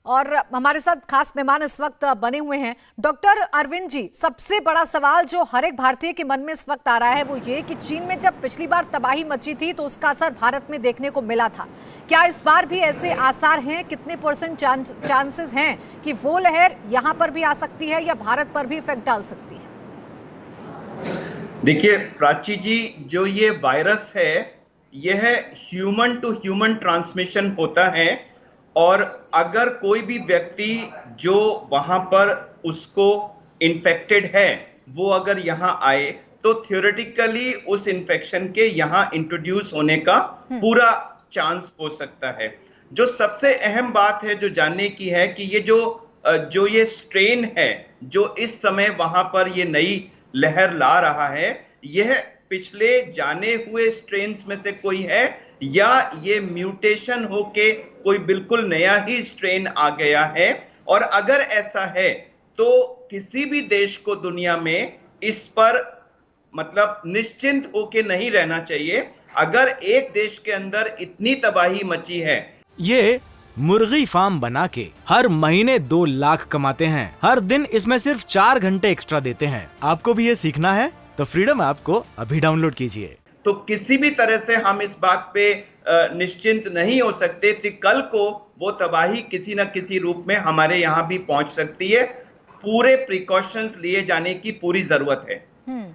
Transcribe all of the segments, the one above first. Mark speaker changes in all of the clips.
Speaker 1: और हमारे साथ खास मेहमान इस वक्त बने हुए हैं डॉक्टर अरविंद जी। सबसे बड़ा सवाल जो हर एक भारतीय के मन में इस वक्त आ रहा है वो ये कि चीन में जब पिछली बार तबाही मची थी तो उसका असर भारत में देखने को मिला था। क्या इस बार भी ऐसे आसार हैं? कितने % चांसेस हैं कि वो लहर यहाँ पर भी आ सकती है या भारत पर भी इफेक्ट डाल सकती है?
Speaker 2: देखिए प्राची जी, जो ये वायरस है यह ह्यूमन टू ह्यूमन ट्रांसमिशन होता है और अगर कोई भी व्यक्ति जो वहां पर उसको इन्फेक्टेड है वो अगर यहाँ आए तो थियोरेटिकली उस इन्फेक्शन के यहाँ इंट्रोड्यूस होने का पूरा चांस हो सकता है। जो सबसे अहम बात है जो जानने की है कि ये जो ये स्ट्रेन है जो इस समय वहां पर ये नई लहर ला रहा है, यह पिछले जाने हुए स्ट्रेन्स में से कोई है या ये म्यूटेशन होके कोई बिल्कुल नया ही स्ट्रेन आ गया है। और अगर ऐसा है तो किसी भी देश को दुनिया में इस पर मतलब निश्चिंत होके नहीं रहना चाहिए। अगर एक देश के अंदर इतनी तबाही मची है,
Speaker 3: ये मुर्गी फार्म बना के हर महीने 2 लाख कमाते हैं। हर दिन इसमें सिर्फ 4 घंटे एक्स्ट्रा देते हैं। आपको भी ये सीखना है तो फ्रीडम ऐप को अभी डाउनलोड कीजिए।
Speaker 2: तो किसी भी तरह से हम इस बात पे निश्चिंत नहीं हो सकते कि कल को वो तबाही किसी न किसी रूप में हमारे यहाँ भी पहुंच सकती है। पूरे प्रिकॉशंस लिए जाने की पूरी जरूरत है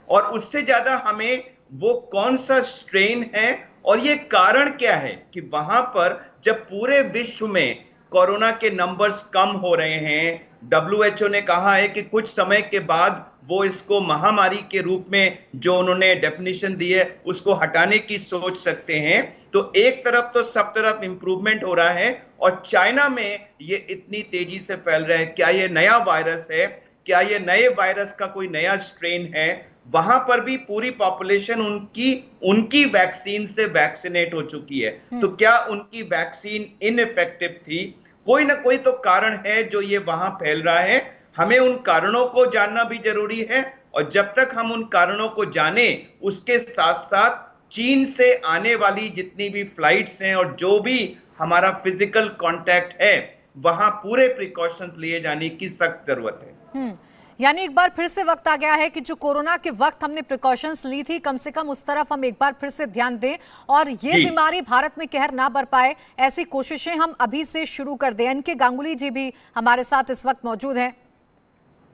Speaker 2: और उससे ज्यादा हमें वो कौन सा स्ट्रेन है और ये कारण क्या है कि वहां पर जब पूरे विश्व में कोरोना के नंबर्स कम हो रहे हैं, WHO ने कहा है कि कुछ समय के बाद वो इसको महामारी के रूप में जो उन्होंने डेफिनेशन दी है उसको हटाने की सोच सकते हैं। तो एक तरफ तो सब तरफ इंप्रूवमेंट हो रहा है और चाइना में ये इतनी तेजी से फैल रहा है। क्या ये नया वायरस है? क्या ये नए वायरस का कोई नया स्ट्रेन है? वहां पर भी पूरी पॉपुलेशन उनकी वैक्सीन से वैक्सीनेट हो चुकी है। तो क्या उनकी वैक्सीन इनइफेक्टिव थी? कोई ना कोई तो कारण है जो ये वहां फैल रहा है। हमें उन कारणों को जानना भी जरूरी है और जब तक हम उन कारणों को जाने उसके साथ साथ चीन से आने वाली जितनी भी फ्लाइट्स हैं और जो भी हमारा फिजिकल कांटेक्ट है वहां पूरे प्रिकॉशंस लिए जाने की सख्त जरूरत है।
Speaker 1: यानी एक बार फिर से वक्त आ गया है कि जो कोरोना के वक्त हमने प्रिकॉशंस ली थी कम से कम उस तरफ हम एक बार फिर से ध्यान दें और ये बीमारी भारत में कहर ना बर पाए ऐसी कोशिशें हम अभी से शुरू कर दें। एनके गांगुली जी भी हमारे साथ इस वक्त मौजूद हैं।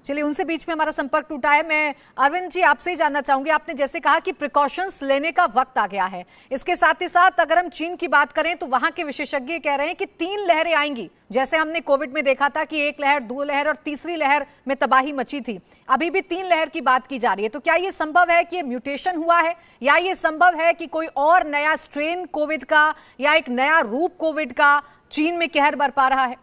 Speaker 1: चलिए उनसे बीच में हमारा संपर्क टूटा है। मैं अरविंद जी आपसे ही जानना चाहूंगी, आपने जैसे कहा कि प्रिकॉशंस लेने का वक्त आ गया है, इसके साथ ही साथ अगर हम चीन की बात करें तो वहां के विशेषज्ञ कह रहे हैं कि 3 लहरें आएंगी। जैसे हमने कोविड में देखा था कि 1 लहर, 2 लहर और तीसरी लहर में तबाही मची थी, अभी भी 3 लहर की बात की जा रही है। तो क्या ये संभव है कि ये म्यूटेशन हुआ है या ये संभव है कि कोई और नया स्ट्रेन कोविड का या एक नया रूप कोविड का चीन में कहर बरपा रहा है?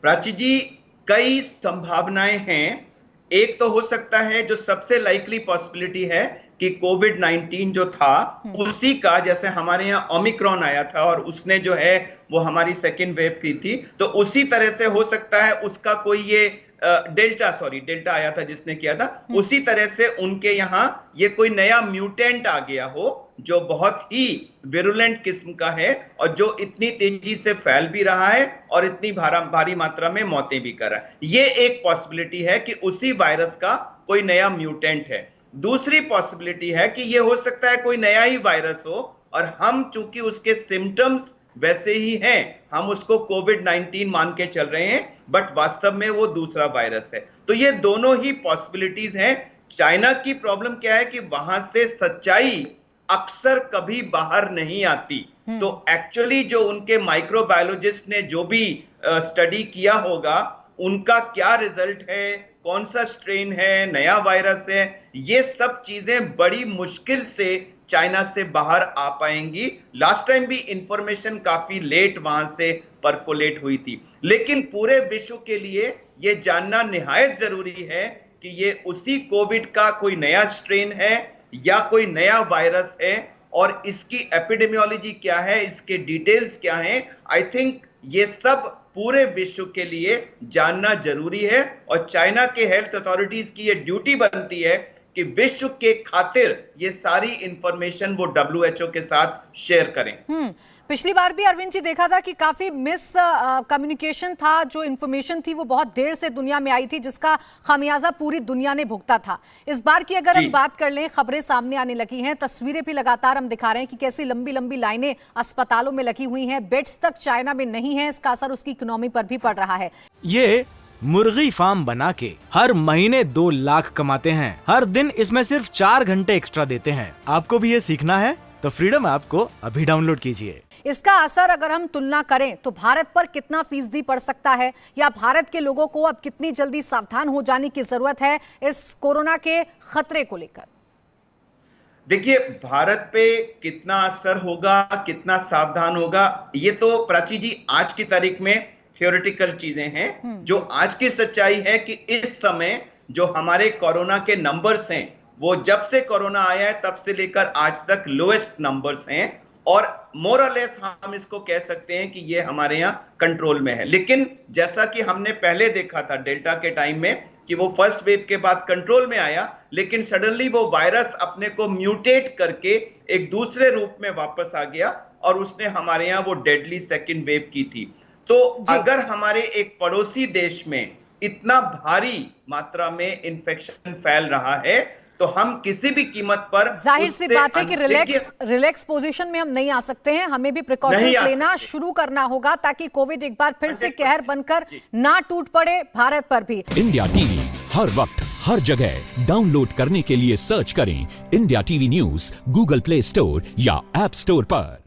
Speaker 2: प्राची जी, कई संभावनाएं हैं। एक तो हो सकता है जो सबसे लाइकली पॉसिबिलिटी है कि कोविड-19 जो था उसी का, जैसे हमारे यहाँ ओमिक्रॉन आया था और उसने जो है वो हमारी सेकेंड वेव की थी, तो उसी तरह से हो सकता है उसका कोई ये डेल्टा आया था जिसने किया था, उसी तरह से उनके यहाँ ये कोई नया म्यूटेंट आ गया हो जो बहुत ही विरुलेंट किस्म का है और जो इतनी तेजी से फैल भी रहा है और इतनी भारी मात्रा में मौतें भी कर रहा है। ये एक पॉसिबिलिटी है कि उसी वायरस का कोई नया म्यूटेंट है। दूसरी पॉसिबिलिटी है कि ये हो सकता है कोई नया ही वायरस हो और हम चूंकि उसके सिम्टम्स वैसे ही हैं, हम उसको कोविड-19 मान के चल रहे हैं, बट वास्तव में वो दूसरा वायरस है। तो ये दोनों ही पॉसिबिलिटीज हैं। चाइना की प्रॉब्लम क्या है कि वहां से सच्चाई अक्सर कभी बाहर नहीं आती। तो एक्चुअली जो उनके माइक्रोबायोलॉजिस्ट ने जो भी स्टडी किया होगा उनका क्या रिजल्ट है, कौन सा स्ट्रेन है, नया वायरस है, ये सब चीजें बड़ी मुश्किल से चाइना से बाहर आ पाएंगी। लास्ट टाइम भी इंफॉर्मेशन काफी लेट वहां से परकोलेट हुई थी, लेकिन पूरे विश्व के लिए ये जानना निहायत जरूरी है कि ये उसी कोविड का कोई नया स्ट्रेन है या कोई नया वायरस है और इसकी एपिडेमियोलॉजी क्या है, इसके डिटेल्स क्या हैं। आई थिंक ये सब पूरे विश्व के लिए जानना जरूरी है और चाइना के हेल्थ अथॉरिटीज की ये ड्यूटी बनती है कि विश्व के खातिर ये सारी इंफॉर्मेशन वो WHO के साथ शेयर करें।
Speaker 1: पिछली बार भी अरविंद जी देखा था कि काफी मिस कम्युनिकेशन था, जो इन्फॉर्मेशन थी वो बहुत देर से दुनिया में आई थी, जिसका खामियाजा पूरी दुनिया ने भुगता था। इस बार की अगर हम बात कर लें, खबरें सामने आने लगी हैं, तस्वीरें भी लगातार हम दिखा रहे हैं कि कैसी लंबी लंबी लाइनें अस्पतालों में लगी हुई हैं, बेड्स तक चाइना में नहीं है, इसका असर उसकी इकोनॉमी पर भी पड़ रहा है।
Speaker 3: ये मुर्गी फार्म बना के हर महीने 2 लाख कमाते हैं। हर दिन इसमें सिर्फ 4 घंटे एक्स्ट्रा देते हैं। आपको भी ये सीखना है तो फ्रीडम ऐप को अभी डाउनलोड कीजिए।
Speaker 1: इसका असर अगर हम तुलना करें तो भारत पर कितना फीसदी पड़ सकता है, या भारत के लोगों को अब कितनी जल्दी सावधान हो जाने की जरूरत है इस कोरोना के खतरे को लेकर?
Speaker 2: देखिए, भारत पे कितना असर होगा, कितना सावधान होगा, ये तो प्राची जी आज की तारीख में थियोरेटिकल चीजें हैं। जो आज की सच्चाई है कि इस समय जो हमारे कोरोना के नंबर्स हैं, वो जब से कोरोना आया है तब से लेकर आज तक लोएस्ट नंबर्स हैं, और मोर और लेस हम इसको कह सकते हैं कि ये हमारे यहाँ कंट्रोल में है। लेकिन जैसा कि हमने पहले देखा था डेल्टा के टाइम में कि वो फर्स्ट वेव के बाद कंट्रोल में आया, लेकिन सडनली वो वायरस अपने को म्यूटेट करके एक दूसरे रूप में वापस आ गया और उसने हमारे यहाँ वो डेडली सेकेंड वेव की थी। तो अगर हमारे एक पड़ोसी देश में इतना भारी मात्रा में इन्फेक्शन फैल रहा है तो हम किसी भी कीमत पर,
Speaker 1: जाहिर सी बात है कि रिलैक्स पोजीशन में हम नहीं आ सकते हैं, हमें भी प्रिकॉशंस लेना शुरू करना होगा ताकि कोविड एक बार फिर से कहर बनकर ना टूट पड़े भारत पर भी।
Speaker 4: इंडिया टीवी हर वक्त हर जगह डाउनलोड करने के लिए सर्च करें India TV news Google play store या ऐप स्टोर पर।